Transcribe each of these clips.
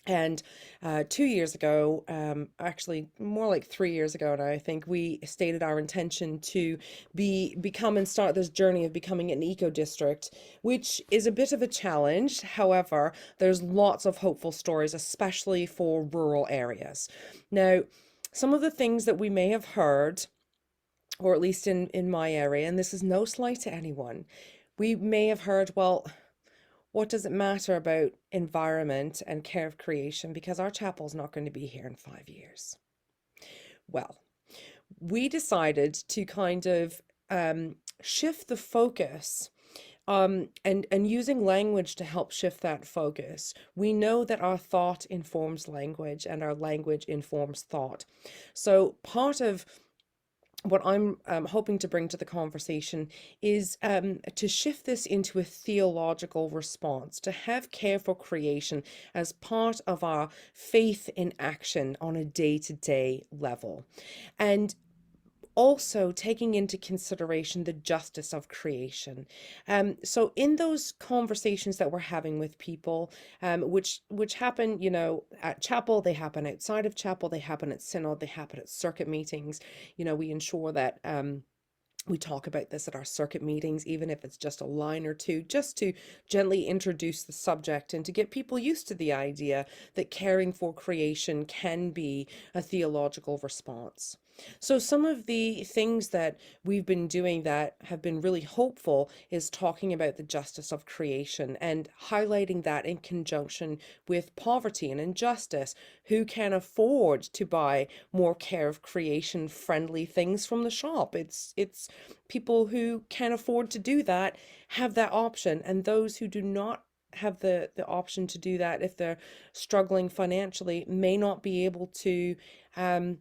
And 2 years ago, actually more like 3 years ago now, I think we stated our intention to become and start this journey of becoming an eco district, which is a bit of a challenge. However, there's lots of hopeful stories, especially for rural areas. Now, some of the things that we may have heard, or at least in my area, and this is no slight to anyone, we may have heard, well, what does it matter about environment and care of creation because our chapel's not going to be here in 5 years? Well, we decided to kind of shift the focus, and using language to help shift that focus. We know that our thought informs language and our language informs thought. So part of what I'm hoping to bring to the conversation is to shift this into a theological response, to have care for creation as part of our faith in action on a day-to-day level. And also taking into consideration the justice of creation. So in those conversations that we're having with people, which happen, at chapel, they happen outside of chapel, they happen at synod, they happen at circuit meetings. We ensure that we talk about this at our circuit meetings, even if it's just a line or two, just to gently introduce the subject and to get people used to the idea that caring for creation can be a theological response. So some of the things that we've been doing that have been really hopeful is talking about the justice of creation and highlighting that in conjunction with poverty and injustice. Who can afford to buy more care of creation friendly things from the shop? It's people who can afford to do that have that option, and those who do not have the option to do that, if they're struggling financially, may not be able to um,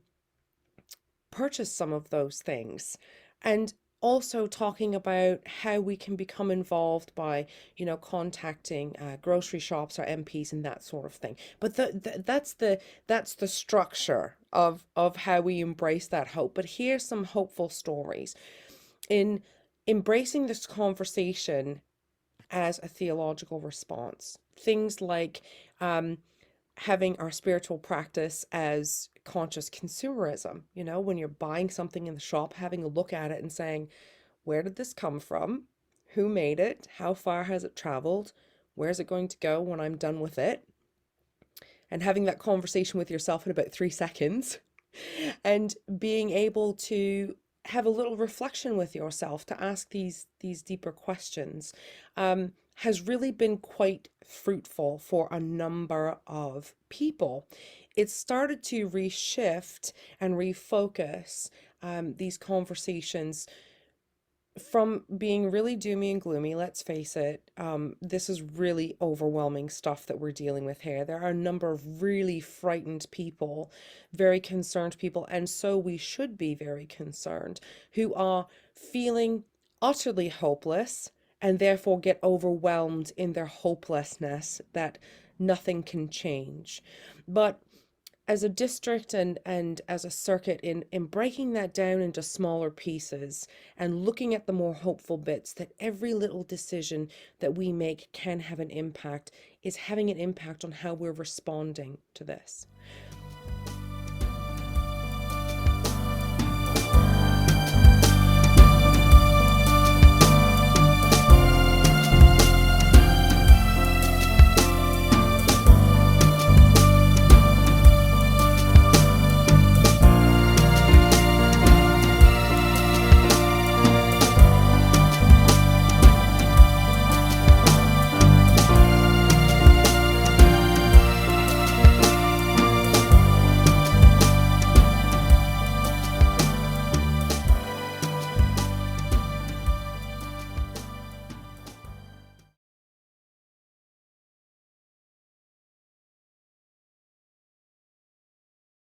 purchase some of those things. And also talking about how we can become involved by, contacting grocery shops or MPs and that sort of thing. But that's the structure of how we embrace that hope. But here's some hopeful stories in embracing this conversation as a theological response. Things like having our spiritual practice as conscious consumerism. When you're buying something in the shop, having a look at it and saying, where did this come from? Who made it? How far has it traveled? Where's it going to go when I'm done with it? And having that conversation with yourself in about 3 seconds and being able to have a little reflection with yourself to ask these deeper questions has really been quite fruitful for a number of people. It started to reshift and refocus these conversations from being really doomy and gloomy. Let's face it, this is really overwhelming stuff that we're dealing with here. There are a number of really frightened people, very concerned people, and so we should be very concerned, who are feeling utterly hopeless and therefore get overwhelmed in their hopelessness that nothing can change. But as a district and as a circuit, in breaking that down into smaller pieces and looking at the more hopeful bits, that every little decision that we make can have an impact, is having an impact on how we're responding to this.